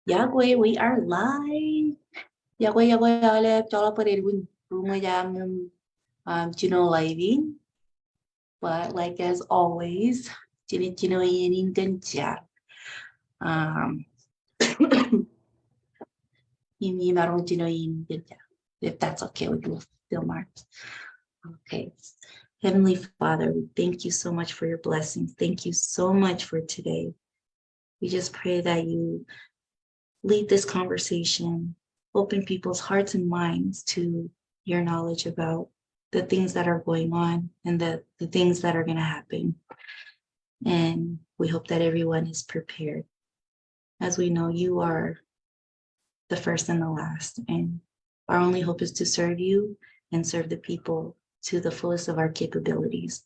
Yahweh, we are live. Yahweh, Alep, Jolaparid, Rumayam, living. But like as always, Yin Gancha. If that's okay with you, Philmar. Okay. Heavenly Father, we thank you so much for your blessings. Thank you so much for today. We just pray that you lead this conversation, open people's hearts and minds to your knowledge about the things that are going on and the things that are going to happen. And we hope that everyone is prepared. As we know, you are the first and the last, and our only hope is to serve you and serve the people to the fullest of our capabilities.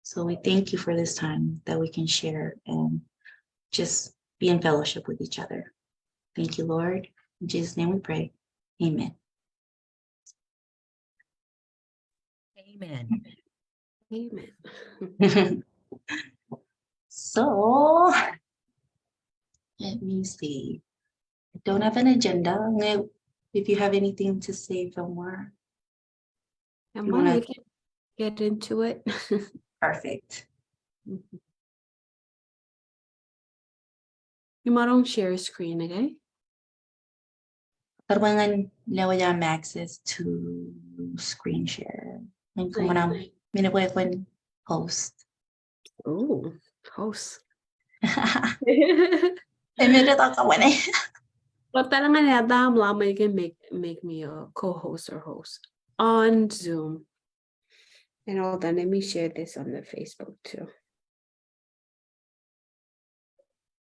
So we thank you for this time that we can share and just be in fellowship with each other. Thank you, Lord. In Jesus' name we pray. Amen. Amen. Amen. So, let me see. I don't have an agenda. If you have anything to say, Philmar. We can get into it. Perfect. You might share screen, okay? Karbangan lawayam access to screen share. And kung manang minabuhay ko host. Oh, host. But you can make me a co-host or host on Zoom. And hold on, let me share this on the Facebook too.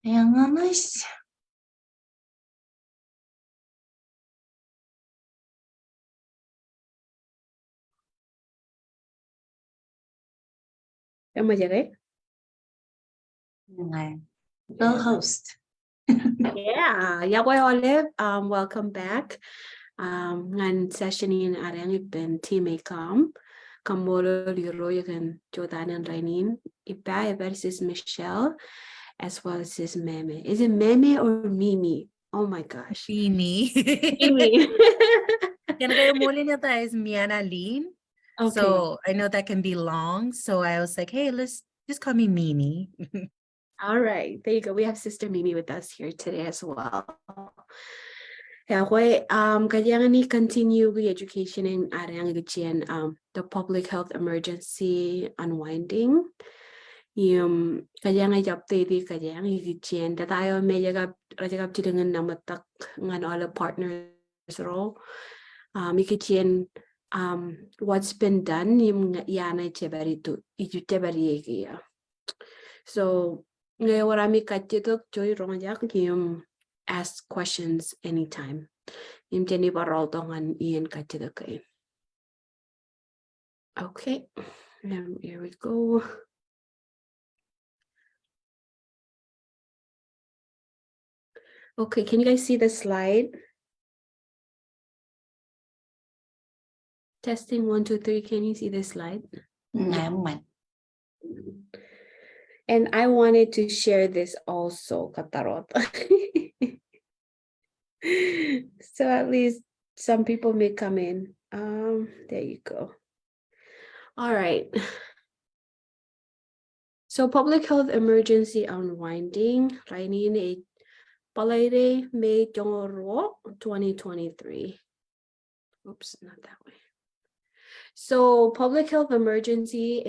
Kaya nga nice. Am I right? The host. Yeah, Yahweh Olive, welcome back. And session in Arang ippen team ACOM. Kamolo Liro, you can Jordan and Rainin. Ipa versus Michelle, as well as his Meme. Is it Meme or Mimi? Oh my gosh. Mimi. Mimi. Kaya muli nito is Miana Lean. Okay. So I know that can be long. So I was like, hey, let's just call me Mimi. All right, there you go. We have Sister Mimi with us here today as well. Kailangan ni continue the education in Arang Ikkijien, the public health emergency unwinding. Yung kailangan update kailangan Ikkijien. Datayo may jagab dengan namatak ngan all the partners role. Ikkijien what's been done yung yana itebari igi. So ngayon katitok joy rongajak yung ask questions anytime. Yung tini parol tongan iyan katitok kayo. Okay, here we go. Okay, can you guys see the slide? Testing 1, 2, 3. Can you see the slide? And I wanted to share this also, Katarot. So at least some people may come in. There you go. All right. So public health emergency unwinding, Rainin Palade May 2023. Oops, not that way. So public health emergency,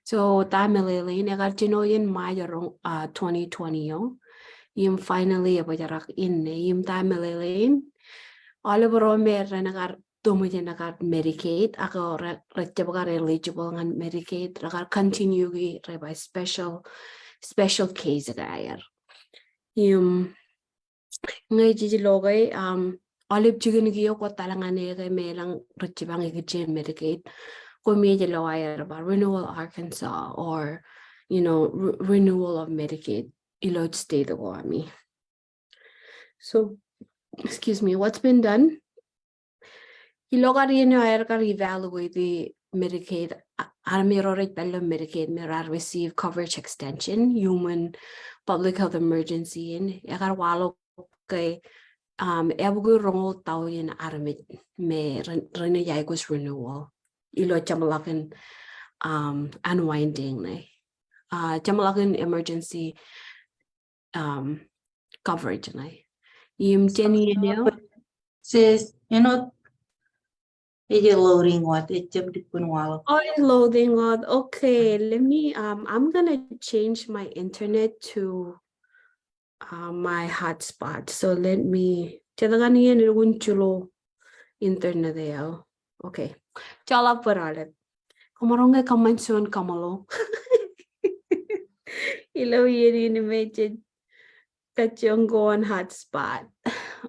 so melele negartinoyen mayorong 2020 yung finally abajarak inne yung melele all over mer nagar tumuja nagar Medicaid ako rectificar eligible ngan Medicaid nagar continue by special case gayar yung ngay jijilogay olive chicken giyo ko talangane kay melang rectibang Ikkijien Medicaid about Renewal Arkansas or renewal of Medicaid ilog state of Wami. So excuse me, what's been done? Evaluate the Medicaid Armirorit bello Medicaid mirar receive coverage extension human public health emergency in yagar walo kay ebugu rongol tawin armit me rene yaigos renewal ilo chamalakin unwinding na chamalakin emergency coverage na yim teni Sis, you know, it's loading what it jump to Punwalo. Oh, it's loading on. Okay, let me I'm gonna change my internet to my hotspot. So let me talaga niyan yung chulo internet yaw. Okay. Chala paralit. Kumarong nga kamansun kamalo. Ilaw yun animated kachong go on hotspot.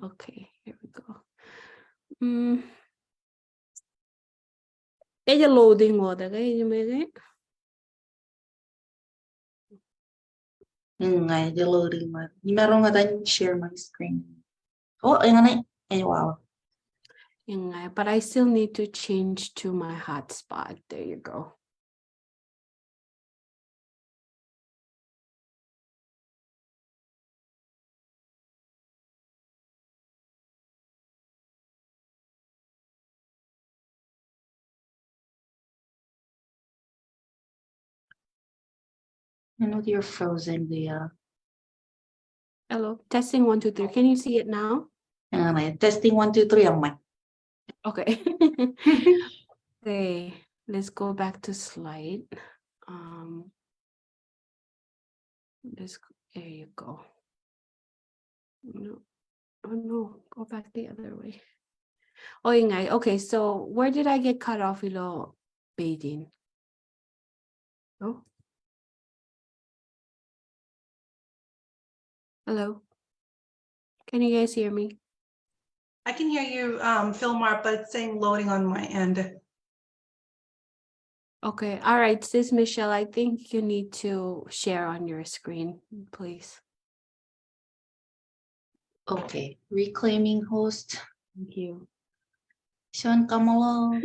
Okay, here we go. Ella loading mo daga yun may It's loading what. Meron nga tayong share my screen. Oh, ayun na. Ay, wow. But I still need to change to my hotspot. There you go. I know you're frozen, Leah. Hello, testing 1, 2, 3. Can you see it now? Testing 1, 2, 3 ang mic. Okay. Okay, let's go back to slide. There you go. No, oh no, go back the other way. Oh, ingay. Okay, so where did I get cut off? Ilo baiting. Oh. Hello. Can you guys hear me? I can hear you, Philmar, but it's saying loading on my end. Okay, all right, sis Michelle, I think you need to share on your screen, please. Okay, reclaiming host. Thank you. Sean, come along.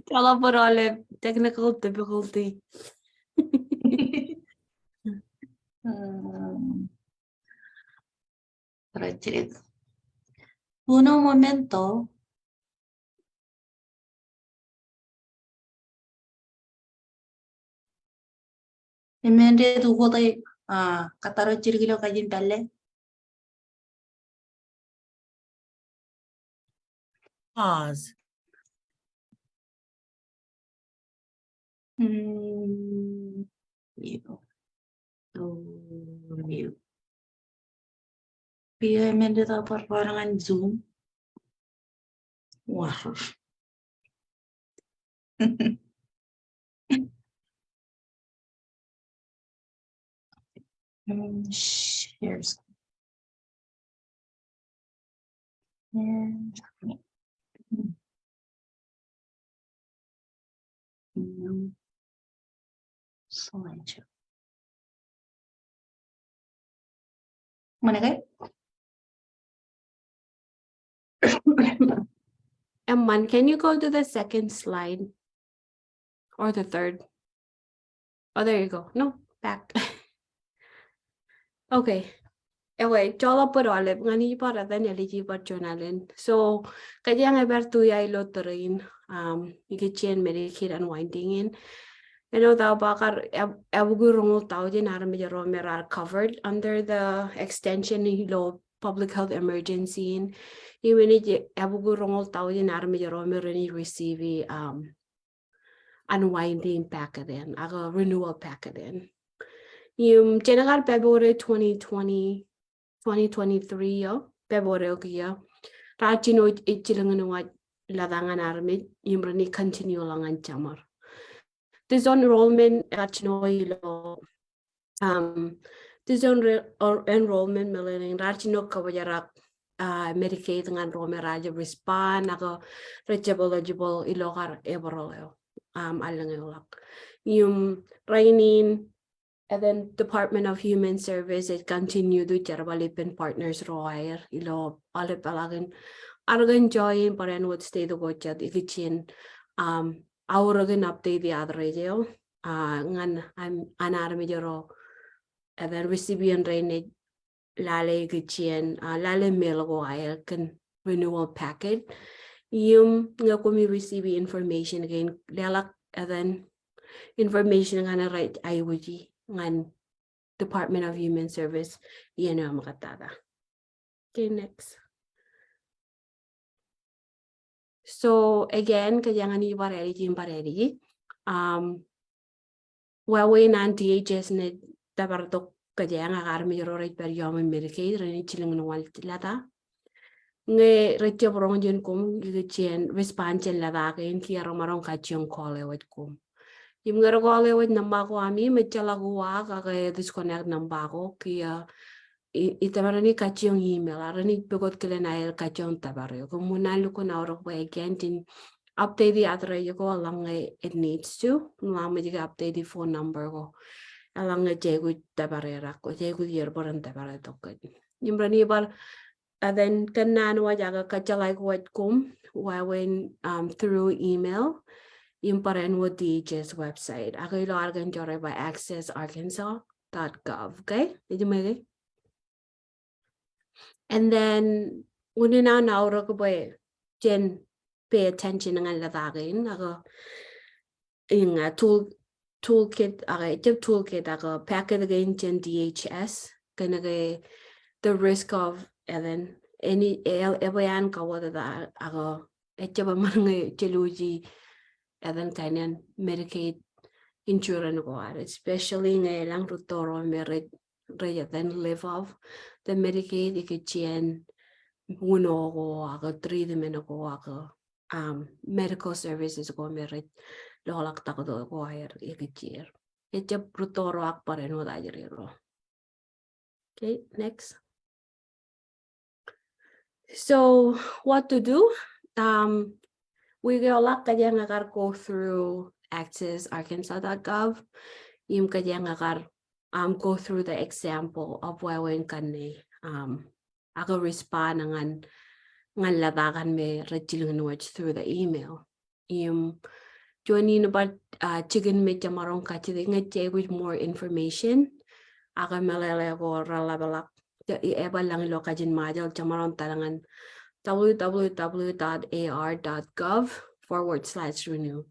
Tala por all technical difficulty. Right. Uno momento. Emende tu hotai kataro chirgilo kajin talle. Pause. Mute. Mute. Pia emende ta perbarangan Zoom. Wah. Share screen. No. Slideshow. Mana kayo? Emman, can you go to the second slide? Or the third? Oh, there you go. No, back. Okay. Anyway, chola por olip ngani para dan eligible journalin. So, kaya nga bertu ya ilo terrain ikkijien Medicaid Unwinding in. Tao bakar ebugu rongol tao din arami jaro merar covered under the extension ilo public health emergency in. Even ebugu rongol tao din arami jaro merani receive unwinding packet in, aga renewal packet in. Yung general February 2023 yo, February yo. Rachino ichilangan wa ladangan armit yung rani continue langan chamar. This enrollment rachino ilo this enrollment melele rachino kawajarak Medicaid ngan rome raja respond ako eligible ilokar eboroleo alangolak. Yung training. And then Department of Human Service, it continued with Jarbalipin Partners Royer, ilo alip alagin argan join paren would stay the watchat ikkijien Auragan update the other radio. Ngan an armijero and then recipient rain lale ikkijien lale mail go air can renewal packet. Nga kumi receive information again lalak and then information nga right IWG ngan Department of Human Service yan ang makatada. Okay, next. So again, kaya nga ni paredi. Wawe nan DHS ne tabartok kaya nga karmi right per yom Medicaid rin chilang nuwal lata. Nge retyo porong jen kum ikkijien respond chen lata kain kiyaro marong kachiyong kole wet kum. Yung nga kole wet namba ko ami medjala guwa kaya disconnect namba ko kaya itabarani kachiyong email arani pegot kile na el kachiyong tabaro kung munalo ko na orok way again din update the other ko along it needs to mama diga update the phone number ko along jego tabarera ko jego yerboran tabara tokkad nimbrani bar then kanan wa jaga kachalai ko wat kum when through email yung paren wo DHS website ako ilo argan jore by accessarkansas.gov. Okay, did you make it? And then when na nauro ko ba jen pay attention ng latagin ako yung toolkit ako packet again jen DHS kana the risk of and then any ebayan ka wala da ako ba mga jeluji and then kanyan Medicaid insurance ko especially ngayong rutoro merit then live off the Medicaid ikkijien uno ko ako treatment ko ako medical services ko merit lolak tako do ko air ikkijien etja rutoro ak pare no dajero. Okay, next. So what to do? We go through accessarkansas.gov. Yung go through the example of when ako respond ngan latagan me rejilung through the email. Yung joining about chicken me jamarong kachide with more information. Ako melele ko ralabalak eba lang ilo kajin majal jamarong talangan www.ar.gov/renew.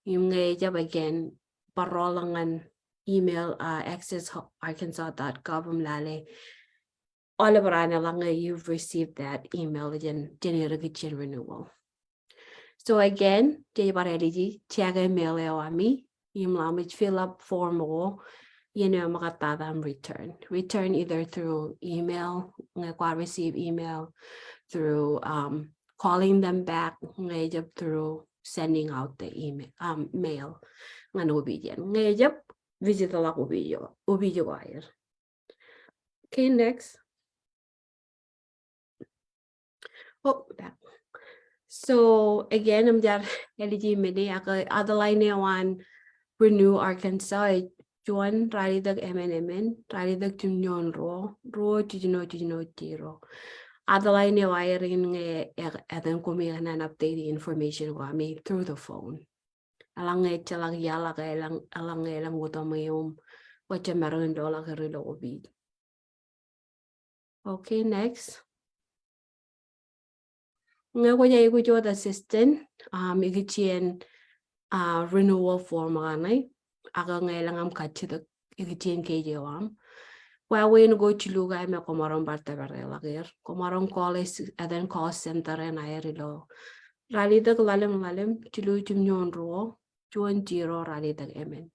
Yung jab again parolangan email accessarkansas.gov lale all of you've received that email again generate renewal. So again jay check email ami yung lamig fill up form mo makatadam return either through email receive email through calling them back through sending out the email mail ngan obedient visit the video wire. Okay, next. Back. So again I'm there eligibility other line one renew Arkansas Juan rally the MNMN rally the Tunyon ro tiro other line wiring then kumihan and update the information me through the phone alang chalang yala alang utomayum what meron dola karilo obid. Okay, next. Nga ko the assistant ikkijien renewal form anay aga lang am kachid ikkijien kejewam when go chilugay me komarong barte barelagir komarong college and then call center and airilo rally the lalim chilu chimnyon ro 20 rally the emen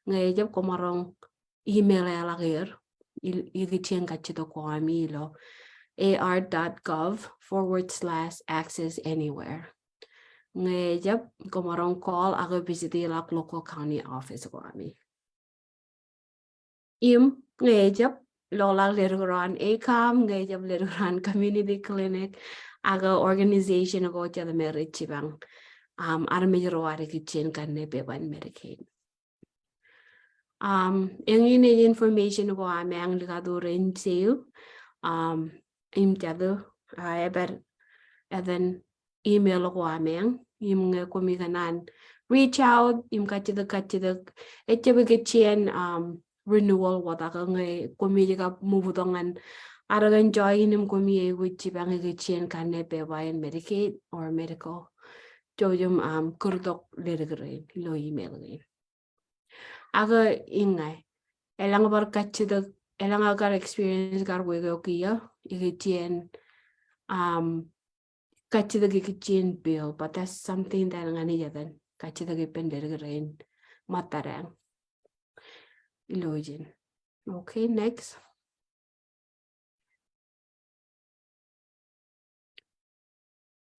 ngayjab komarong email alagir ikkijien kachido ko amilo ar.gov/access anywhere. Ngayjab komarong call ako visit the local county office ko ami. Ngayjab lola leruran ACOM ngayjab leruran community clinic aga organization ko cha the merit chibang armejero ari kitchen kanne beban Medicaid. Yung information ko ami ang likadurin sale imtiado and then email ko ameng Yung nga kumi kanan reach out yung kachida ete bigachien renewal wata ka nga kumi ka mubutongan aragan joy nim kumi which bang gachien kanne pe bayan Medicaid or medical jojum kurdok lirigre lo email ni aga ingay elang bar kachida elang agar experience gar wego kiya igachien kachida gikichin bill, but that's something that ngani yadan kachida gipenderain matarang ilojin. Okay, next.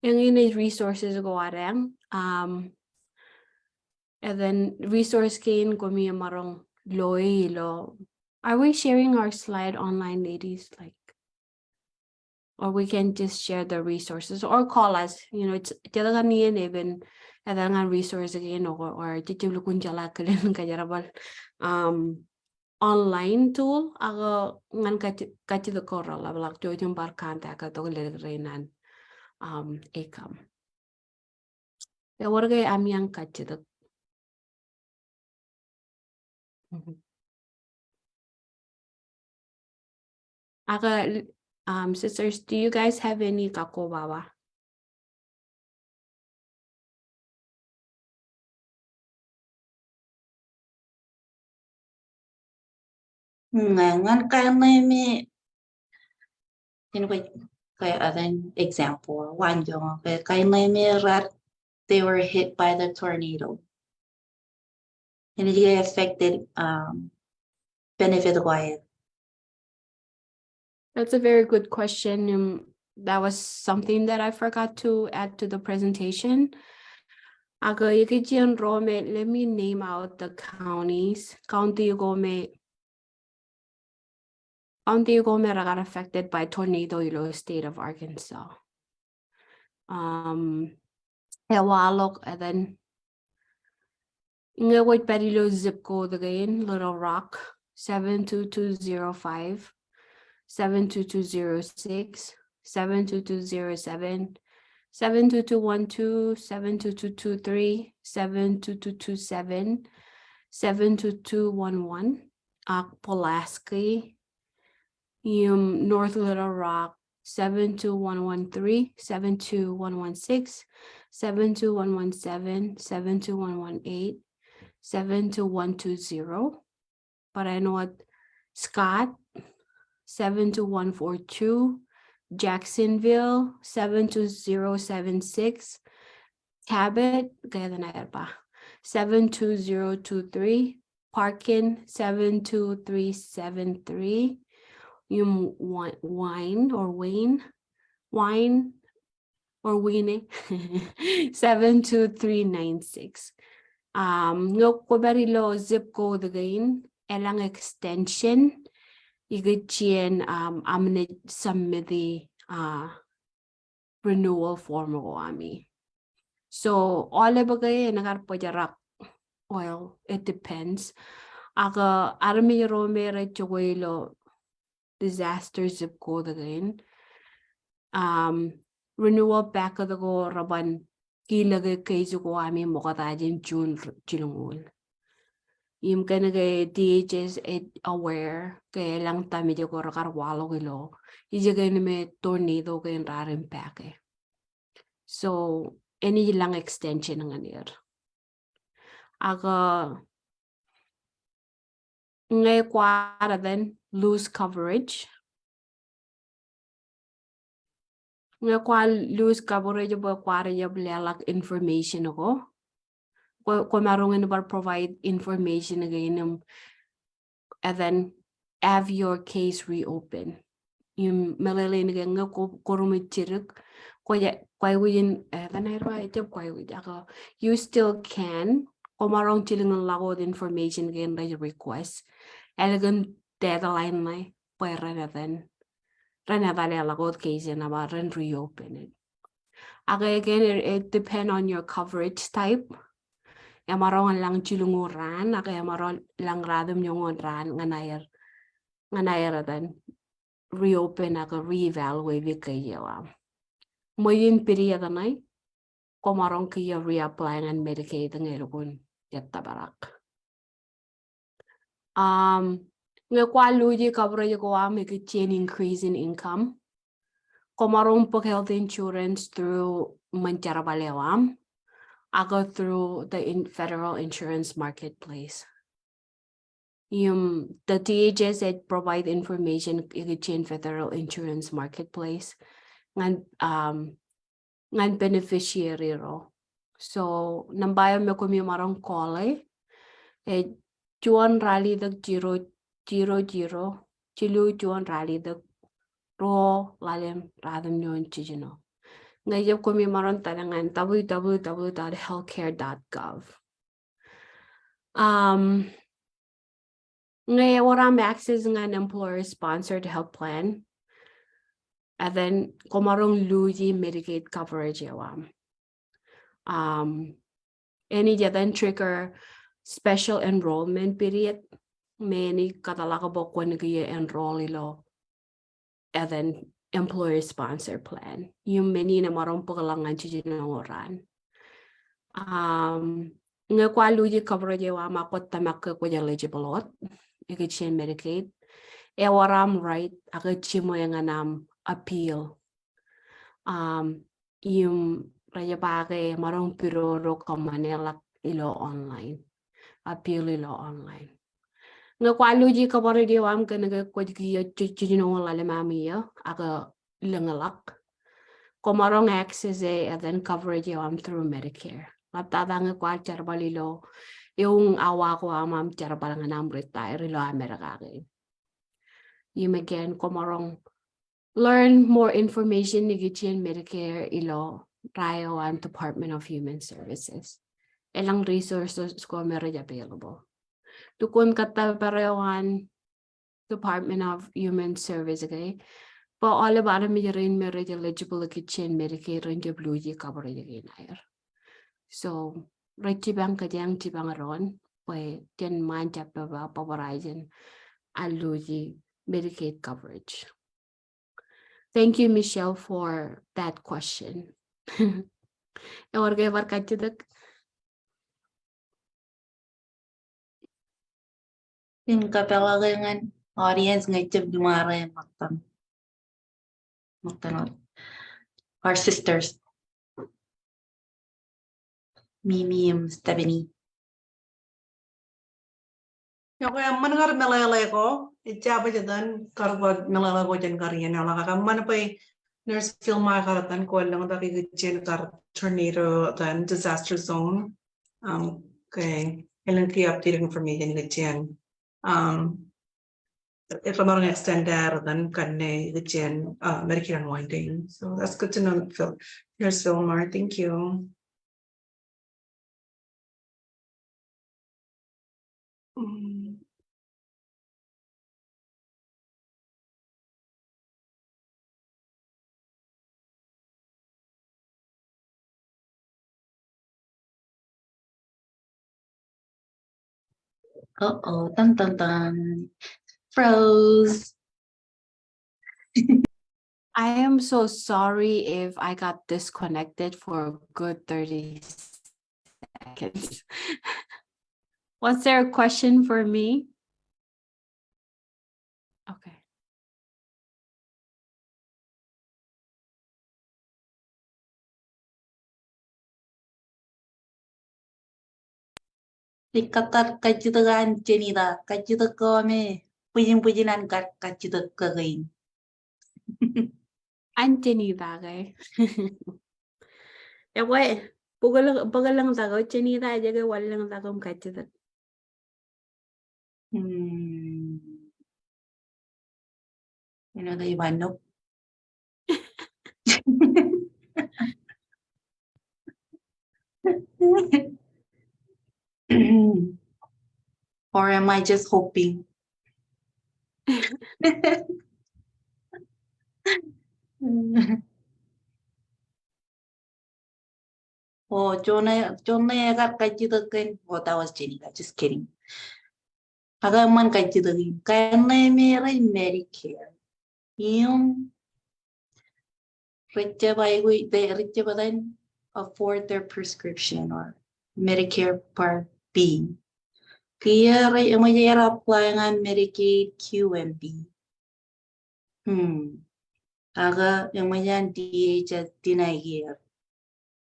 Yung ini resources go arang and then resource gain komi marong loy lo. Are we sharing our slide online, ladies? Like, or we can just share the resources or call us. You know, it's talaga niyan even nga resource again or titulukun jala kalen kajarabal online tool aga ngan kati the coral like do yung bar kanta ka to renan ACOM. Ya warga amyang kati the aga sisters, do you guys have any kakobawa? Ngan kainay kaya an example one yung kainay rat they were hit by the tornado and it affected benefit wire. That's a very good question. That was something that I forgot to add to the presentation. Aga ikkijien rome, let me name out the counties. County Gome got affected by tornado in the state of Arkansas. Ewalok and then Inglewood Pedilo zip code again, Little Rock 72205, 72206, 72207, 72212, 72223, 72227, 72211, Pulaski, North Little Rock 72113, 72116, 72117, 72118, 72120. But I know what Scott 72142, Jacksonville 72076, Cabot kaya na pa 72023, Parkin 72373, yung Wayne 72396. No Cobarilo zip code again, elang extension, igachien amne submit the renewal form o ami. So all bagay nagarpajarak. Well, it depends. Aga armi romere choguelo disaster zip code again. Renewal back of the go raban kilagay kay ko ami mokatajin June chilungul. Yung kanagay DHS aware kay lang tami ko rakarwalo kilo. Ijagay na may tornado kay rarin pake. So any lang extension ng anir. Aga ngay kwara then lose coverage. Nga kwa lose coverage ba kwara yab lelak information ako. Kung marungan ba provide information again and then have your case reopen. Yung melele nga kurumitiruk kwaya win you still can kumarong chiling lagod information again by request elegant deadline na pwera natin ranavale lagod case na maran reopen it again it depend on your coverage type yamarong lang chilunguran akayamarong lang radom yung ran nganayer dan reopen ako reevaluate kayo. Moyin period na komarong kaya reapply ng Medicaid ng elokun yatta barak. Nga kwa luji coverage ko make a chain increase in income. Komarong pag health insurance through manchara balewam. I go through the federal insurance marketplace. The THS said provide information in federal insurance marketplace. Ngan beneficiary ro. So, nambayo me kumi marong kole. Juan rally the 000, chilu juan rally the ro lalem radam nyon chijino. Ngayon kumi maron talangan www.healthcare.gov. Ngayon waram access ng employer-sponsored health plan. And then komarong luji Medicaid coverage yawam. Any then trigger special enrollment period. Many katalakabok when you enroll ilo. And then employer-sponsor plan. Yung many na marong pagalangan chijinoran. Nga kwa luji coverage yawam akot tamak ko eligible lot. Ikkijien Medicaid. Waram right agad chimo yung anam appeal. Yung raya pake marong piroro ka Manila ilo online. Appeal ilo online. Nga kwa luji ka pare diwam ka naga kwa kiya chino lale mamiya aga ilangalak. Komarong access and then coverage diwam through Medicare. Laptada nga kwa charbalilo yung awa ko amam charbalang anam retire ilo Amerika. Yung again komarong learn more information ni Ikkijien Medicare ilo Rayo and Department of Human Services. Ilang resources ko meron available. Tukun kata parewan Department of Human Services, okay? Pa all about me rin meron eligible Ikkijien Medicare rin yung blue coverage again. So, right jibang kadyang jibang ron, pwede yan man japa ba pawarizin aluji Medicaid coverage. Thank you, Michelle, for that question. Orge barkachudak. Yung kapalagangan audience ngayon dumara magtanong. Our sisters. Mimi Stephanie. Okay, manangar melele ko. Ijaba jadan karwag melele ko jan kariyan ala ka man pa Nooj Philmar karatan ko lang da Ikkijien kar tornado dan disaster zone. Okay, ilang key updated information Ikkijien. If I'm going to extend that, then can Ikkijien Medicaid Unwinding. So that's good to know. Nooj Philmar, thank you. Dun dun dun. Froze. I am so sorry if I got disconnected for a good 30 seconds. Was there a question for me? Okay. Dikatar kajudagan jenida kajudak kami pujinan kajudak kagain. Anthony bagay. Ewe, pagalang tagaw, chinita jaga walang tagaw kachudak. You know the Ivanov. Or am I just hoping? Oh, Jonah got kajudagan. Oh, that was Jenny. Just kidding. Agaman kajudagan. Kaya may Medicare. Yung Richa ba then afford their prescription or Medicare Part B. Kaya rin apply nga Medicaid QMB. Aga yung DHS deny here.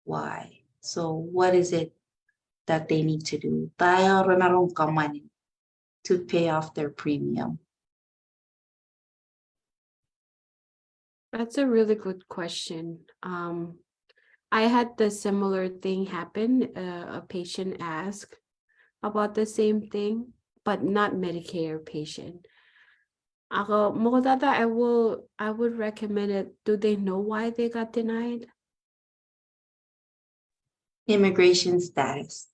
Why? So what is it that they need to do? Tayo rin marong money to pay off their premium. That's a really good question. I had the similar thing happen. A patient asked about the same thing, but not Medicare patient. Ako, Mokodata, I would recommend it. Do they know why they got denied? Immigration status.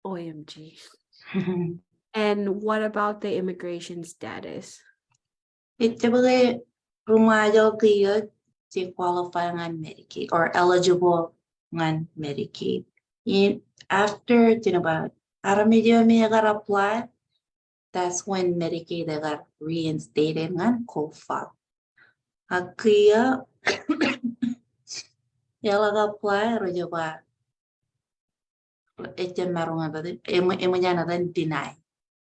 OMG. And what about the immigration status? Ito ba rumayo kayo to qualify on Medicaid or eligible on Medicaid. After medyo may apply, that's when Medicaid got reinstated on COFA. Kaya yung apply rojo ba ito marong ba emo niya na deny.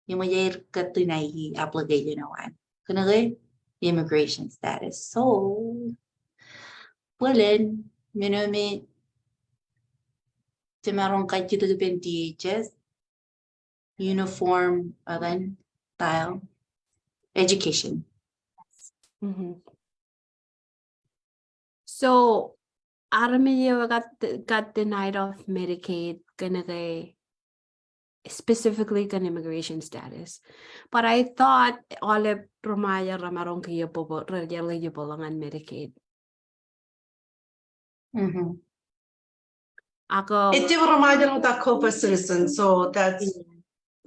Emo niya ka-deny application naman. Kunagay immigration status. So, walen, minumi, timarong kay dito sa DHS, uniform, tile, education. So, Aramilio got denied of Medicaid, specifically kan immigration status. But I thought all of Romaya Ramarong eligible lang on Medicaid. Ako, Ito reminder ng COPA citizen, so that's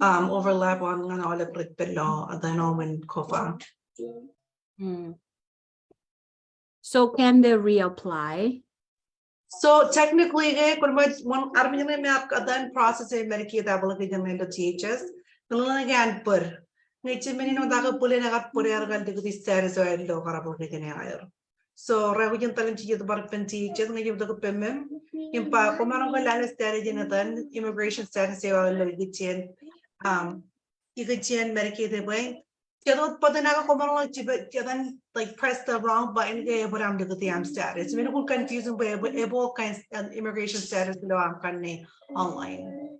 overlap on nga all of law at the when COPA. So can they reapply? So technically, one army may then process a Medicaid application in the THS. Again, per no daga pulling a puriagal to the status or low application. So Ravian talent to the Barpen teachers and give the payment. In Pa Comaronga status in a immigration status or ikkijien, Medicaid way. But then I come like press the wrong button but I'm the status. I mean, confusing way able kinds of immigration status online.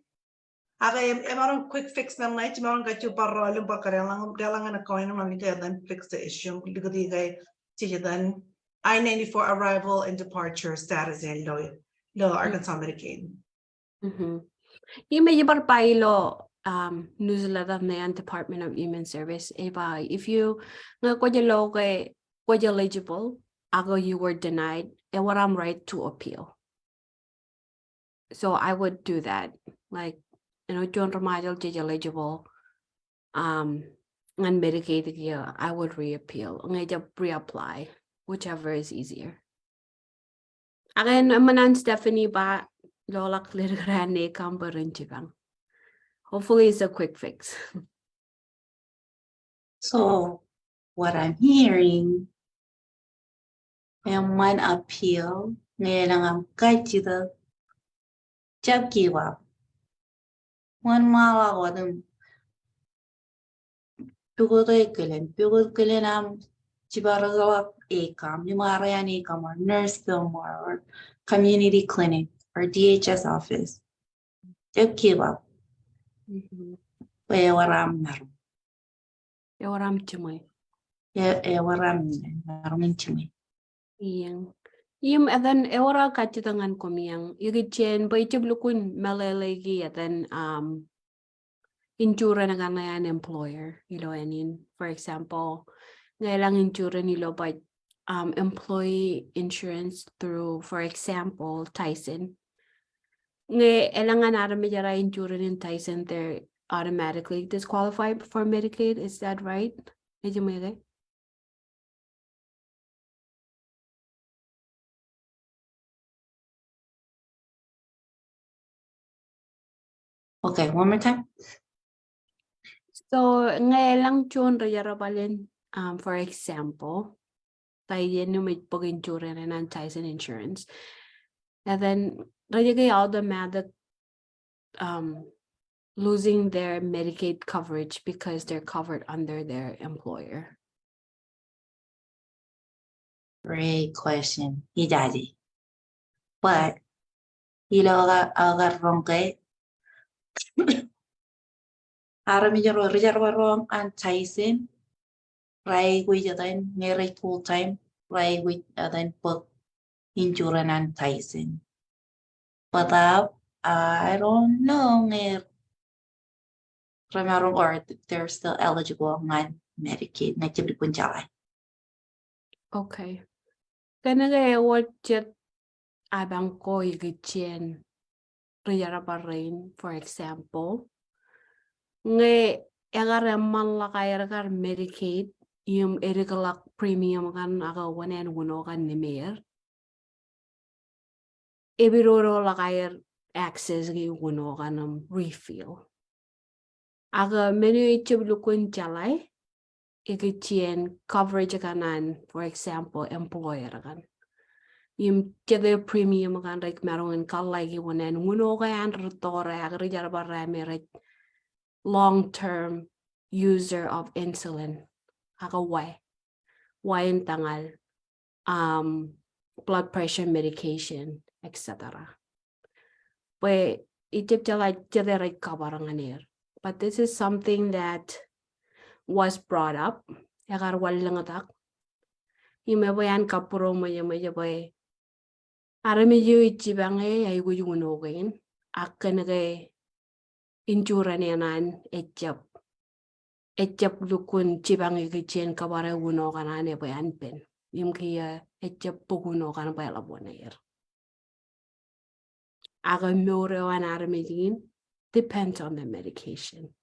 I'm quick fix them like tomorrow got you parallel and a coin and then fix the issue. Then I-94 arrival and departure status in low Arkansas Medicaid. You may pailo newsletter na yan, Department of Human Service. If you were eligible, you were denied, and what I'm right to appeal. So I would do that. Like, John Romayo eligible, and Medicaid, I would reappeal. Reapply, whichever is easier. Again, manan Stephanie ba lolak lirgane kambarin jibang. Hopefully it's a quick fix. So, what I'm hearing, and one appeal, ngayon lang ang kahit dito, job give up. One mala ko dun, pugod kailan am jibaragawa ACOM, yung mga arayan ACOM or Nurse Philmar or community clinic or DHS office. Job give up. Waram narum. Waram chumay. Waram narum chumay. Iyang. Then ewara kachitangan komiyang ikkijien ba ichiblukun melele then insura na ganayan employer for example ngailang insura nilo by employee insurance through for example Tyson elangan aramidara insura in Tyson they're automatically disqualified for Medicaid, is that right? Okay, one more time. So, ngayon chon rayarabalin, for example, tayo yung may pag-insure and anti-sin insurance. And then, rajagay all the mad that losing their Medicaid coverage because they're covered under their employer. Great question. Idadi. But ilaga agar rongke. Aramijaro reservarom anti-sin. Rai guijadan ngerai full time. Rai guijadan put insurance anti-sin. But I don't know Ramarong or they're still eligible on Medicaid na chibli punjalay. Okay. Kanagay what jet abang ko ikkijien rain, for example. Nge agar man lakay agar Medicaid yung irregular premium kan aga 1 kan ni mayor. Ibiroro lakay access gi uno kan refill. Aga menu ichiblukun jalay ikkijien coverage kanan, for example, employer kan. Yung their premium kan like meron kalay iwanan uno kayan retore agri jarabara merit long-term user of insulin. Aga why in tangal blood pressure medication, etc. Pues itip jalay jaleray kabaranganir. But this is something that was brought up. Yagar walang atak. Imabayan kapuro mo yamay. Aramidyo ichibangay ay guyunogin. Akanagay injura niyanan etjap. Etjap lukun chibang ikkijien kabara uno kanane bayan pen. Yung kaya etjap puguno kan bayala bonayir. Agamuro an aramidin depends on the medication.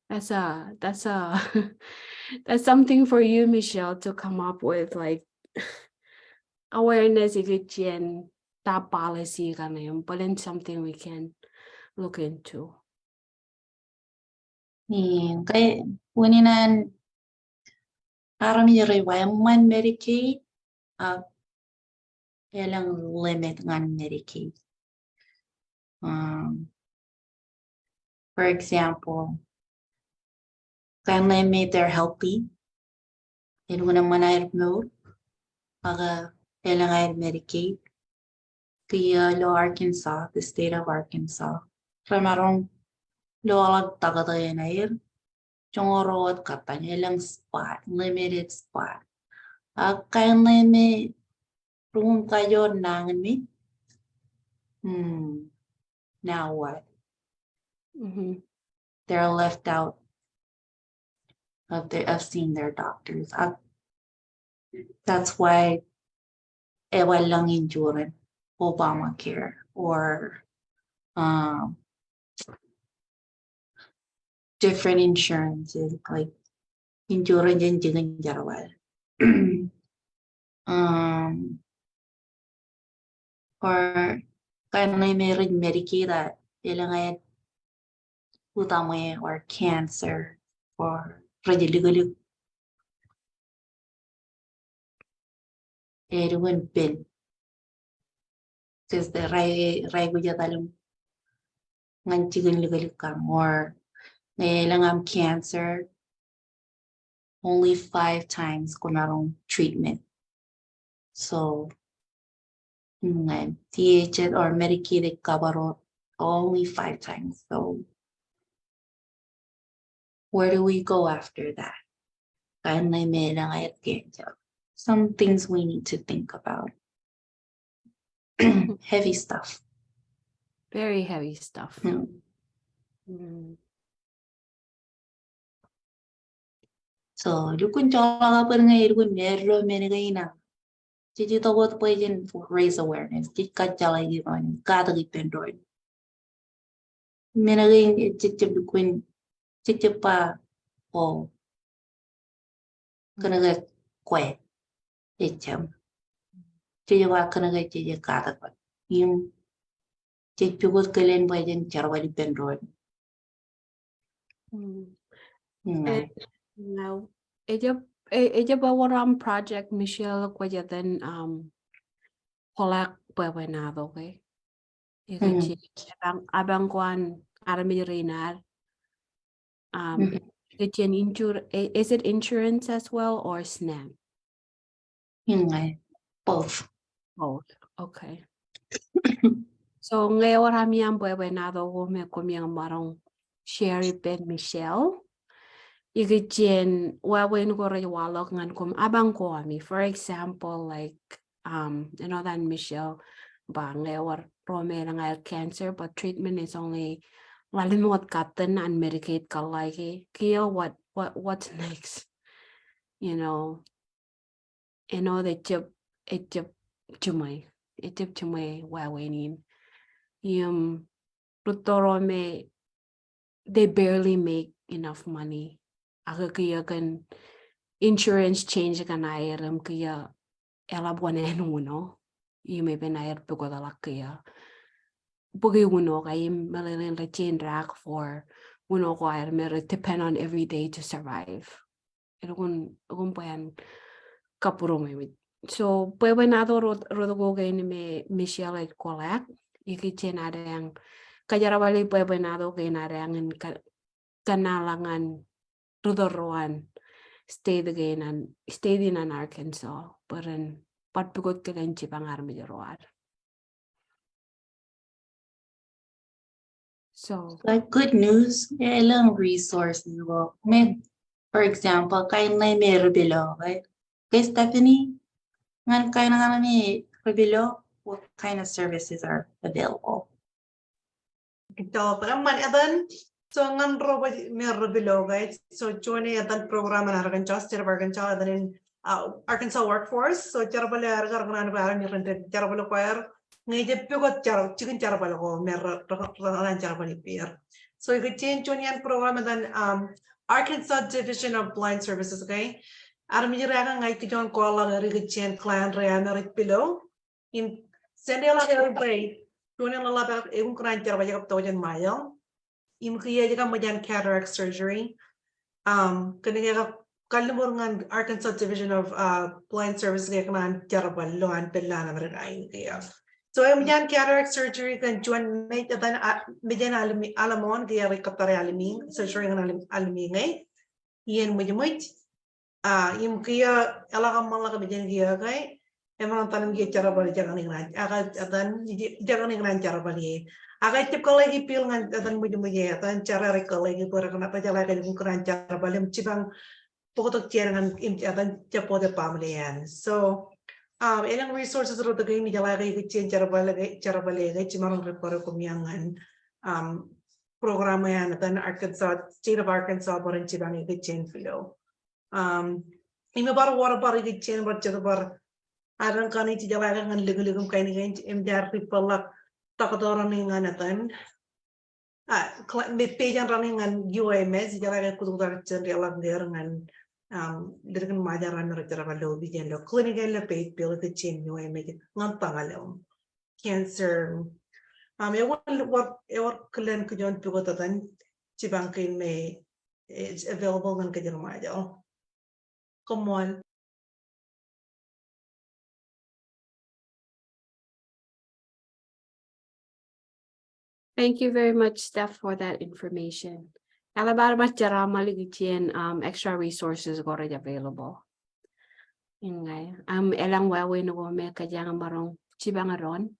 That's that's something for you, Michelle, to come up with, like awareness ikkijien top policy kanayun, but it's something we can look into. Kaya wininan aramijaro man Medicaid ilang limit ngan Medicaid. For example, kaya limit they're healthy. Ito naman ay note. Aga ilang ay Medicaid. Kaya lo Arkansas, the state of Arkansas. Ramarong lo alag tagadayan ay chongoro at katanya ilang spot, limited spot. Kaya limit rung kayo nangan mi. Now what? They're left out of seeing their doctors. That's why walang insurance, Obamacare, or different insurances like insurance and jigan jarawal. Or kaya may Medicaid that ilang utama or cancer or radiology. Everyone been because the ray guja talong nganchigan ligalikam or ilang cancer only 5 times kunarong treatment. So PHE or Medicaid cover only 5 times. So where do we go after that? Some things we need to think about. Heavy stuff. Very heavy stuff. So lukun chala pa nga irukun mero menagaina. Did you talk about playing for raise awareness? Did cut jala on kada pendroid? Menagain chip lukun chip pa o kanaga kwe icham. Chijawa kanaga chija kada pa. Yung chip pukot kalen pa jen charwali pendroid. Mm. Ngay. Now, ella bawaram project Michelle kwaja then kolak Bwebwenato, okay? Ikachi abang kwan arami rinar ikachi is it insurance as well or SNAP? Ngay. Both. Both. Okay. So ngayon kami ang Bwebwenato kumi ang marong Sherry Ben Michelle. Ikkijien wawen ko walok ngan kum abang ko ami. For example, like that Michelle ba ngayon rome lang cancer, but treatment is only lalimot katan and Medicaid kalaki. Kaya what's next? The chip chumay wawenin. Yung rutorome they barely make enough money. Aga kaya kan insurance change kan airam kaya ela buwanen uno. Yung may pinayar po ko talak kaya. Bugi uno kaya malalin la chain rack for uno ko ay may depend on every day to survive. Ito kung payan kapuro may. So Bwebwenato rodo ko kayo ni Michelle at Kolak. Ikichin ada yang kajarawali Bwebwenato kayo na yang kanalangan Rodoroan stayed in an Arkansas, but patpugot ka lang chipang army roar. So Like good news, ilang resources well. For example, kay na may rebelo, right? Kay Stephanie, ngan kay na may rebelo, what kind of services are available? Ito, parang man atan. So ngan roba mer below guys. So join atan program na Arkansas State of Arkansas atan in Arkansas workforce. So cara bala arkan ba ni rente cara bala choir ngai je pego cara chicken cara bala ko mer ran cara bala pier. So you could change join yan program atan Arkansas Division of Blind Services, okay? Armi raga ngai ki jon ko la ri chen clan re mer below in sendela everybody. Join yan la ba egun kran cara bala ko tojen mayo. Imkiya jika majan cataract surgery. Kanina kalimurngan Arkansas Division of Blind Services kaya kanan jarabal loan pelana merenai kaya. So majan cataract surgery kan juan may tatan majan alamon kaya rekaptare aliming surgery kan aliming ay. Iyan mo jumit. Imkiya alakam malaka majan kaya kay. Emang tanam kaya jarabal jangan ingran. Agak atan jangan ingran jarabal ye. Agak tip kalau lagi pil ngan atan mujung-mujung atan cara rekal lagi pura kenapa jalan lagi bukan cara balik cibang pokok tiang ngan atan cepo de pamlian. So ilang resources ro tagay ni jalan lagi kecil cara balik cimarong reparo kumiangan program yan atan Arkansas State of Arkansas boran cibang kecil filo. Ima baru waru baru kecil berjata bar arang kani jalan ngan legum kain MDR people takadoran ngan atan pejan running ngan UMS jalan kudutar cenderung der ngan dengan majaran mereka kalau bijan lo klinik lo pay pill ke chen UMS ngan pangalam cancer ewan kalian kejuan pigot atan cibangkin me is available ngan kejuan majo come on. thank you very much, Steph, for that information. Alabar mas jara maligitien extra resources already available. Ingay elang wawe no me kajang marong chibangaron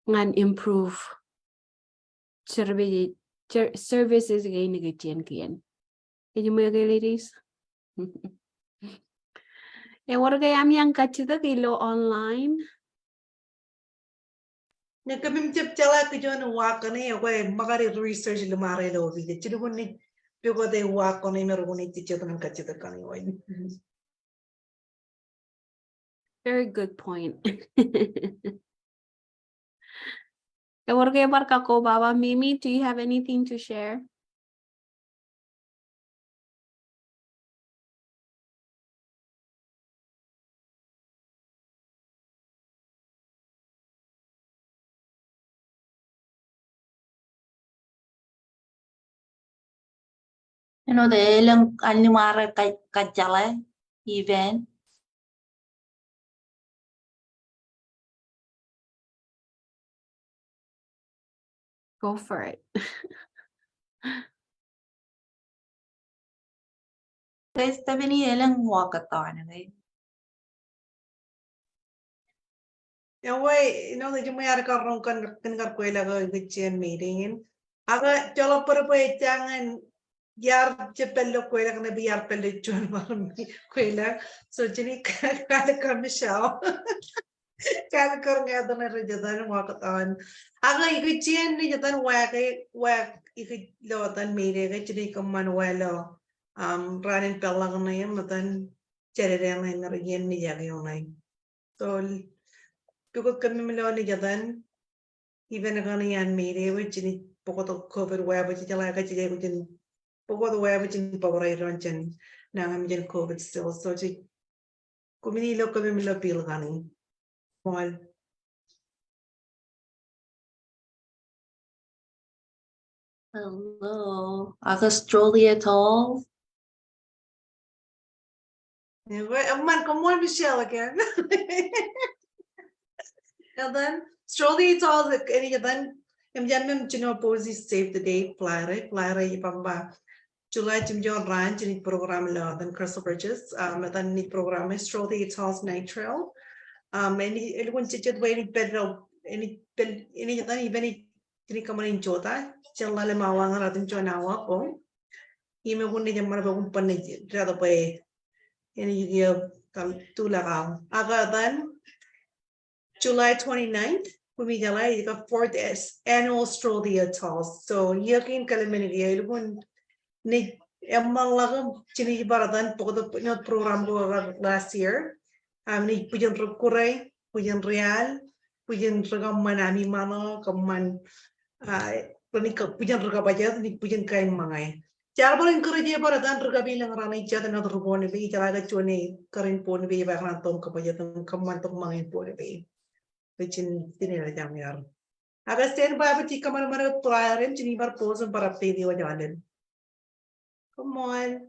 ngan improve services gay nigitien kien. Can you make ladies? What kaya yang kachita kilo online? Nya kami mjep chala kejuan wakane ya kue magari research lemare lo video jadi pun ni pigo de wakane meru ni tiche dengan kacita kani wai. Very good point. What kaya barka ko baba Mimi, do you have anything to share? Ano de lang animara kajala event. Go for it. Guys, tabi ni lang walkathon, okay? Anyway, that you may have a kan kuela go ikkijien meeting. Aga jolo por po jangan yar chepello kuela kan bi yar pelle chon marum kuela. So jini kala kar Michelle. Kala kar ngadan rejadan walkathon. Aga ikkijien ni jatan wak ikijlotan meeting jini kaman welo. Ranin pellang na yun matan cerereng na rin ni yagi onay. So Pukot kami melo ni jatan, even akan yan meeting which ni pukot COVID web which jala ka chile which in pukot web which in pawray ronchen na kami jen COVID still so si kuminilo kami melo pil kani. Mal. Hello. Australia at all? Anyway, man, come on Michelle again. And then slowly it's all the any then em posi save the date flyer ipamba July John ranch in program law then Crystal Bridges then ni program slowly it's all night trail any everyone chichet way any pedro any then even ini kamarin jota chalale mawang ratin chonawa ko ime kunni jamar ba kun panne rada pa any you kam tula aga then July 29th, Pumijala, the fourth annual Stroll the Atolls. So, yakin kalaminigay, lubun ni emang lagam chini baradan pokok the program last year. Ni pujan rukuray, pujan real, pujan regam manami mano, kaman pujan regabajat, ni pujan kain mangay. Jarbal encourage baradan regabilang ranay jat na rubone be, jalaga chone, karin pone be, bakran tom kapajatan, kaman tok mangin pone be. Which in dinner jam yar. Aga stand by but tika man prior and chinibar pose and para pay the wajan. Come on.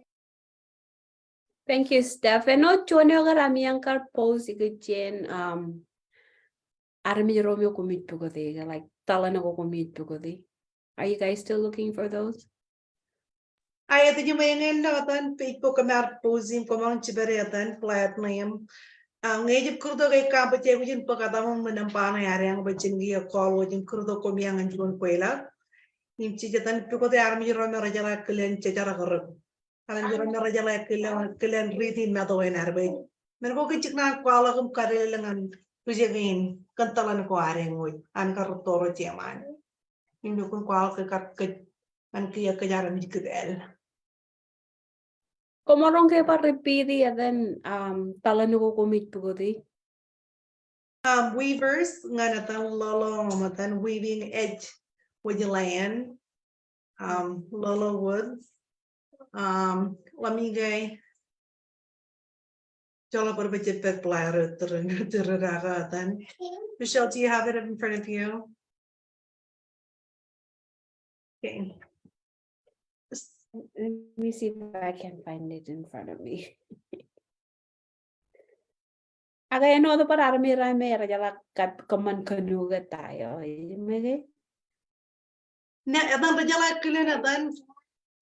Thank you, Steph. And no chono garami ang kar pose ikkijien army Romeo commit pugode like talana ko commit pugode. Are you guys still looking for those? Ay ito yung mayangan na atan Facebook kamar posing komang chiberatan flat name. Ang ngayon kurdo kay kampanya ko yung pagkatamang manampana yari ang bachin giya call ko yung kurdo ko miyang anjun kwela. Yung chijatan piko de army Romeo rajala kalian chachara karag. Alam yung Romeo rajala kalian ritin na to en arbay. Meron ko kichik na kwala kong karilangan kujagin kantalan ko ari ngoy an karotoro tiaman. Hindi ko kwala kay an kaya kaya mi kudel. Komorong kay pa repeat and then talana ko commit pugode. Weavers nga natang lolo matan weaving edge with the land. Lolo woods. Lamigay. Jolo por bit pet player terragatan. Michelle, do you have it in front of you? Okay. Let me see if I can find it in front of me. Aga ano to para army rame rajala kaman kanuga tayo. Mege. Na adan rajala kile na dan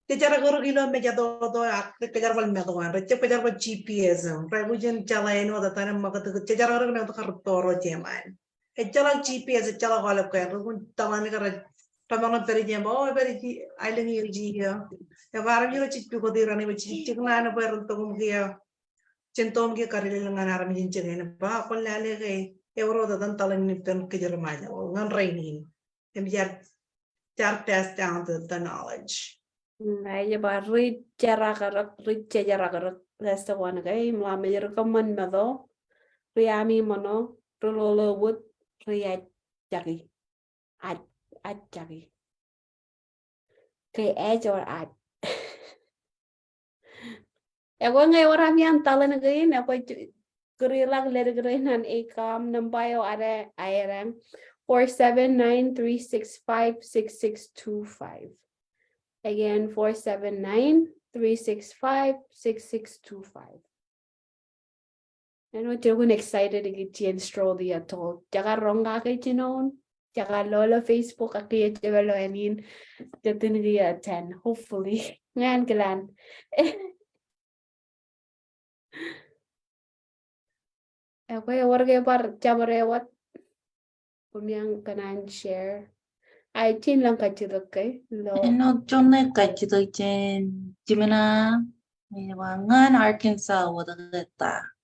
kejar goro kilo me jado do ak kejar wal me do an recep kejar wal GPS ragujen jala eno da tan magat kejar goro na to kar toro jeman jala GPS jala wala ko ragun taman kar tamang peri jema o peri island ji ya varam yo chipi ko dirani be chikna na per to kum kia centom ke karile ngan aram jin chene ba ko lale ke euro da dan talan ni pen kejar ma ngan rainin em jar test down the knowledge. Ay ba read jara karak that's the one okay mla me recommend mado riami mono rolo wood riat jagi at jagi ke edge or at Ego ngay orang yang talan again ako kurilag leregrain an ACOM nambayo are IRM 479-365-6625. Again, 479 365-6625. Ano tiyo excited ikkijien stroll the atoll. Jaga ronga kay chinon. Jaga lola Facebook akiya jebelo enin. Jatin ria 10 hopefully. Ngan kelan. Okay, warga par jabarewat. Kumyang kanan share. I tin lang kay lo. Ano, 전에 까지도 이제 지면아 왕은 Arkansas 오다겠다.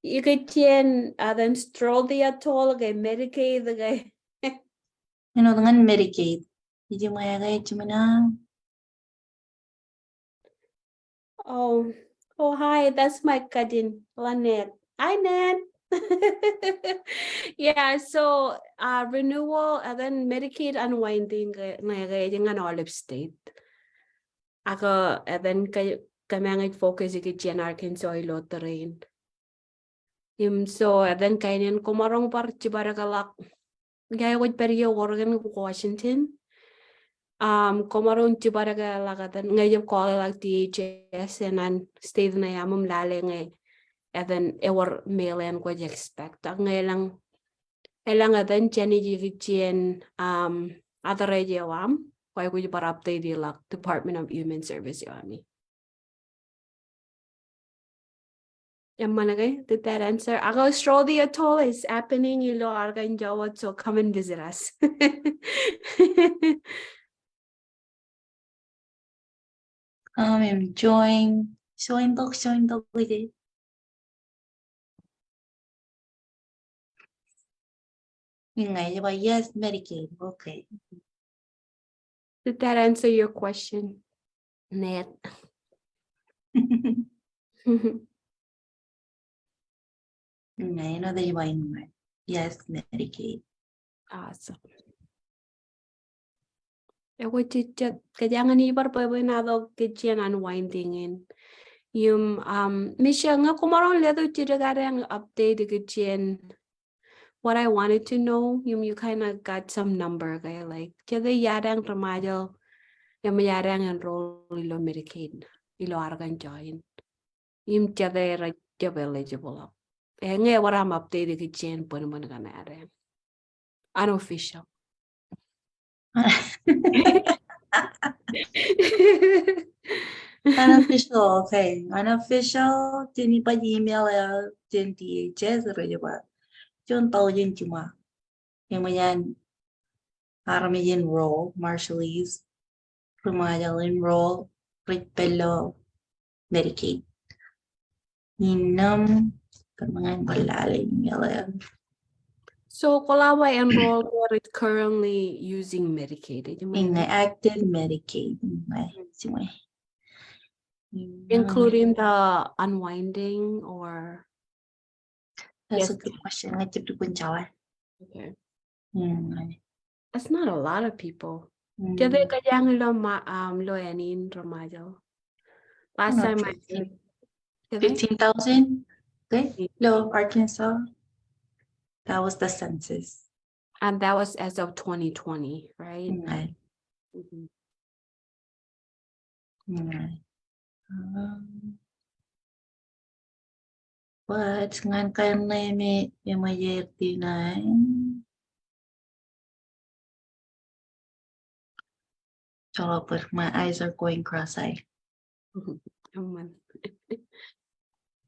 Ikkijien then stroll the atoll kay Medicaid kay. Ano dengan Medicaid. 이제 뭐야 가 지면아. Oh, hi, that's my cousin, Lynette. Hi, Ned. Yeah, so renewal and then Medicaid unwinding ng Olive State. Ako, and then kami focus ikijien Arkansas terrain. So, and then kainin kumarong par chibaragalak. Gaya wad periyo Oregon, Washington. Kumarong chibaragalakatan ngayon call like DHS and then stay na yamam lale ngay. And then our mail and what you expect. Ang ngayon lang then Jenny Jivicien other radio why would you para update the like Department of Human Service yami. Did that answer? Ako stroll the atoll is happening ilo arga in Jawad, so come and visit us. join the 이제. 이제 봐 yes Medicaid. Okay. Did that answer your question, Ned? Ano dahil ba yun? Yes Medicaid. Awesome. Ako kailangan ibar Bwebwenato ikkijien unwinding in. Yung Michelle nga kumarong leto ang update ikkijien. What I wanted to know, you kind of got some number kaya like kada yarang ramajo yung yarang enroll ilo Medicaid ilo argan join. Yung kada job eligible. Nga waram update ikkijien po naman kanare. Unofficial. Unofficial, okay. Unofficial, tini pa email tin DHS rồi ba? Chun tao yun cuma. Yung mayan, para may enroll, Marshallese, rumayal enroll, pelo, Medicaid. Inam, kan mga malalim yala. So kalawa enrolled or it currently using Medicaid. Ingay active Medicaid. Ingay, simay. Including the unwinding or That's yes. a good question. I tip to punchawa. Okay. That's not a lot of people. Mm. Jadi kayang lo enin ramajo. Last time I 15,000. Okay. Low Arkansas. That was the census. and that was as of 2020, right? Ingay. Mhm. Ingay. But ngan kan may mayerti na. So, but my eyes are going cross-eyed. Come on.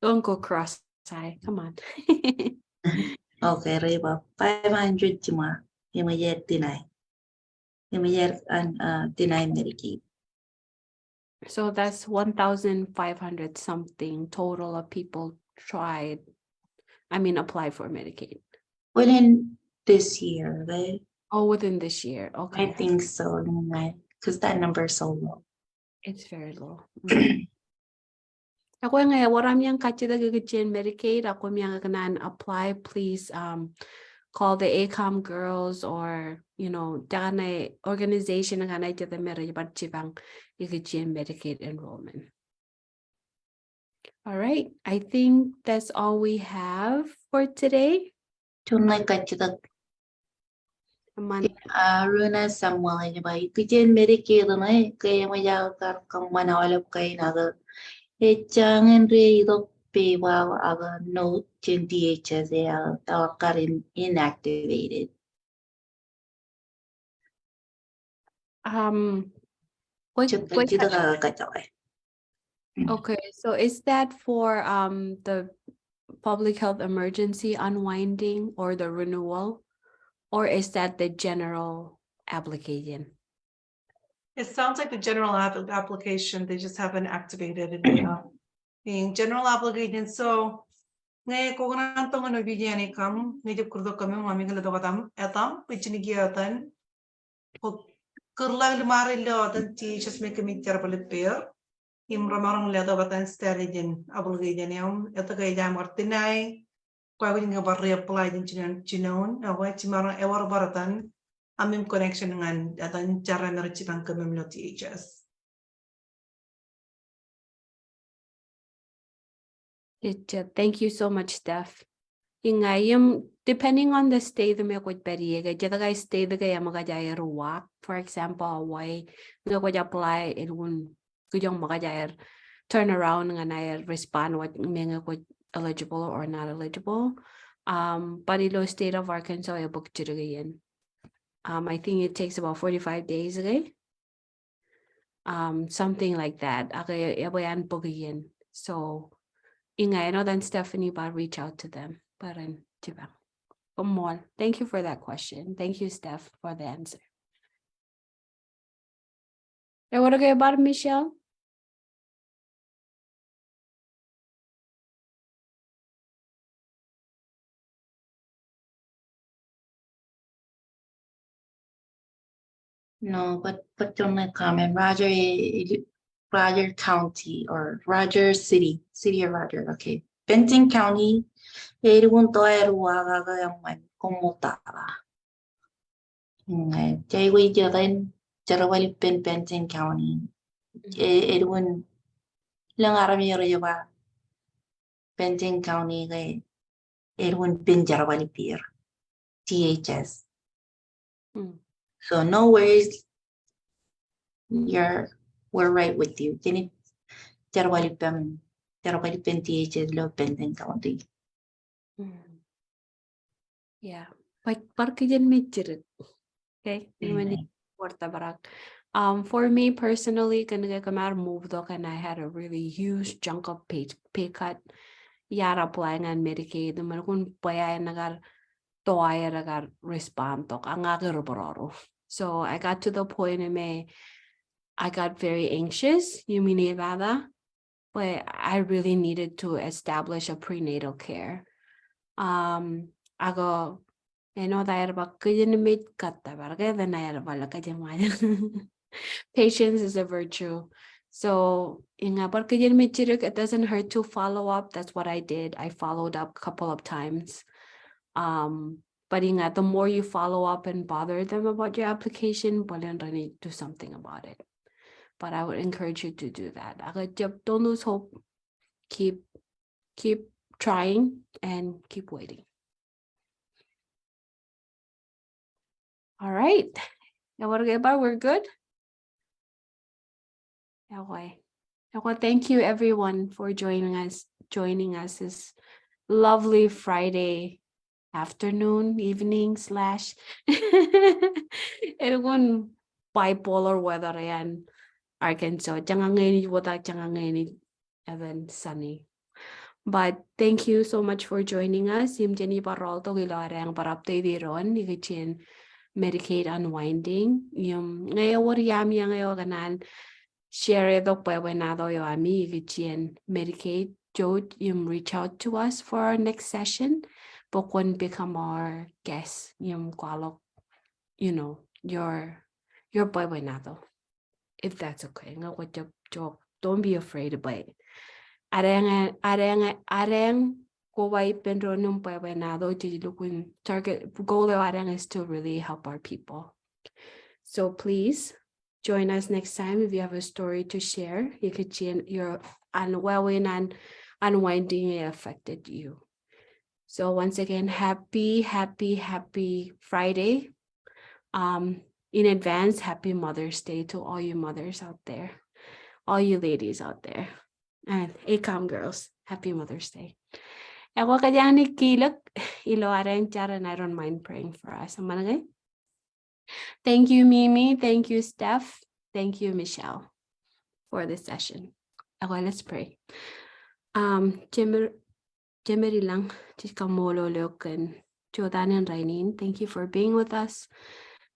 Don't go cross-eyed. Come on. Okay, Reba. 500 cuma. Yung mayerti na. Yung mayerti na Medicaid. So that's 1,500 something total of people apply for Medicaid. Within this year, right? Oh, within this year. I Okay. think so. Because that number is so low. It's very low. Ako nga waram yang kachida gagajin Medicaid. Ako yang kanan apply. Please call the ACOM girls or dana organization nga na ito meron yung chibang gagajin Medicaid enrollment. All right. I think that's all we have for today. Tunay ka chita. Man, Runa Samuel niya ba? Ikkijien Medicaid na kaya mayaw kang manawalap kayo na jangan re idok pewa aga note in DHS karin inactivated. quick Chut quick chita ka kacaway. okay, so is that for the public health emergency unwinding or the renewal, or is that the general application? It sounds like the general application, they just haven't activated it. Yeah. Being general application, so ngayon ko na tong ano bigyan ni kam, medyo kurdo kami mami ngala katam, etam, pichinigiatan. Kurlang limari lotan ti just make kami tira palit pair. Imramarang leto batan strategy application yam, eto kay jam martinay. Kaya ko yung reapply din chinon, ako chimarang ewar baratan. Aming connection dengan atan cara naricipang kami mlo THS. Thank you so much, Steph. Yung depending on the state may ko peri ga jada guys state ga ya magajaya ruwak. For example, why nga ko apply it won kujong magajaya turn around nga na respond what nga ko eligible or not eligible. But ilo state of Arkansas ya book yan. I think it takes about 45 days, okay? Something like that. Okay, yabayan yan. So ingay, no, then Stephanie ba reach out to them. Parang, diba? Come on. Thank you for that question. Thank you, Steph, for the answer. What about Michelle? No, but don't like comment. Roger County or Roger City of Roger. Okay. Benton County. Erun to eruaga yang man komutara. Jay we jalan jarawali Benton County. Erun lang arami ba Benton County kay erun bin jarawali pier. THS. So no worries. We're right with you. Tini jarawali pen THS lo Benton County. Yeah. But parkijan midget. Okay. For me personally, kanaga kamar moved and I had a really huge chunk of pay cut. Yara applying on Medicaid. Naman kung paya nagar toaya nagar respond tok ang agaroboro. So I got to the point I got very anxious. You mean that? But I really needed to establish a prenatal care. Ago that about then I had patience is a virtue. So it doesn't hurt to follow up. That's what I did. I followed up a couple of times. But the more you follow up and bother them about your application, do something about it. But I would encourage you to do that. Don't lose hope. Keep trying and keep waiting. All right. We're good. Okay. Thank you everyone for joining us this lovely Friday afternoon, evening / everyone bipolar weather yan. Arkansas. And then sunny. But thank you so much for joining us. Jenny Barolto gilarang parapte ron ikkijien Medicaid Unwinding. Ngayon ngayon kanan share do Bwebwenato yo ami ikkijien Medicaid. Joe, reach out to us for our next session. Pokon become our guest. Kwalok, your Bwebwenato. If that's okay. Don't be afraid of it. Areng kowai penro nung Bwebwenato target goal is to really help our people. So please join us next time if you have a story to share. You could share your unwinding affected you. So once again, happy Friday. In advance, happy Mother's Day to all you mothers out there, all you ladies out there, and ACOM girls, happy Mother's Day. Ako kajani kilak ilo arang charan, I don't mind praying for us. Amanagay. Thank you, Mimi. Thank you, Steph. Thank you, Michelle, for this session. Okay, let's pray. Jemeri lang chikamolo lokan Jordan and Rainin. Thank you for being with us.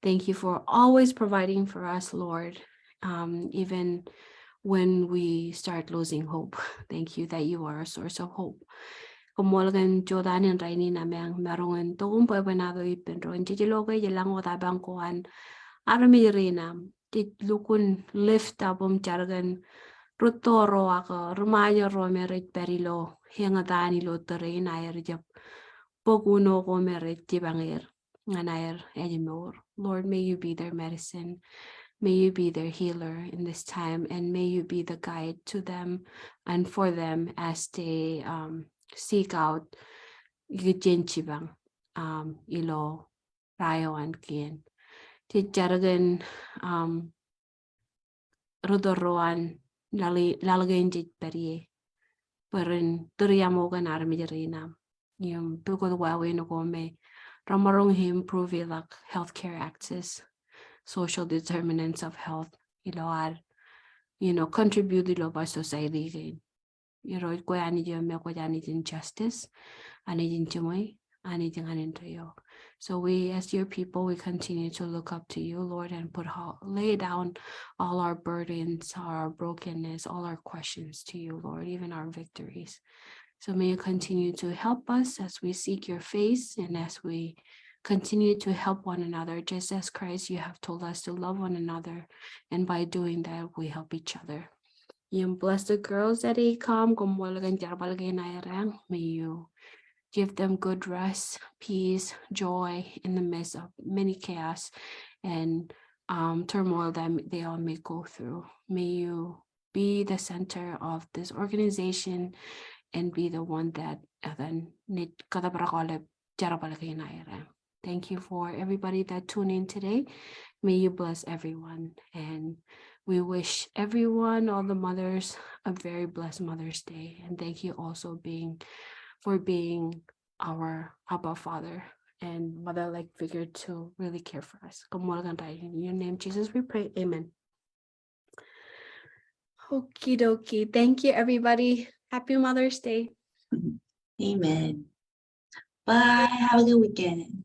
Thank you for always providing for us, Lord. Even when we start losing hope, thank you that you are a source of hope. Kumolgan Jordan and Rainin amang marungan toong Bwebwenato ippen roin chichiloke yelang otabang kuhan arami rinam lukun lift up jargan rutoro ako rumayo romerit perilo hingatani lo terrain air jap pokuno ko merit jibangir nganair edimor. Lord, may you be their medicine. May you be their healer in this time, and may you be the guide to them and for them as they seek out ikkijien chibang ilo rayo and kien. Jaragan rodoroan lalagain jit perie perin turiamogan armijarina yung pukod wawe no kome ramarong improve ilak healthcare access, social determinants of health iloar contribute ilo ba society gain ko ani jam me ko ani justice ani jin chumay ani jin anin tayo. So we, as your people, we continue to look up to you, Lord, and lay down all our burdens, our brokenness, all our questions to you, Lord, even our victories. So may you continue to help us as we seek your face and as we continue to help one another, just as Christ, you have told us to love one another. And by doing that, we help each other. You bless the girls at ACOM. May you give them good rest, peace, joy in the midst of many chaos and turmoil that they all may go through. May you be the center of this organization and be the one that thank you for everybody that tuned in today. May you bless everyone. And we wish everyone, all the mothers, a very blessed Mother's Day. And thank you also for being our Abba Father and mother-like figure to really care for us. In your name, Jesus, we pray. Amen. Okie dokie. Thank you, everybody. Happy Mother's Day. Amen. Bye. Have a good weekend.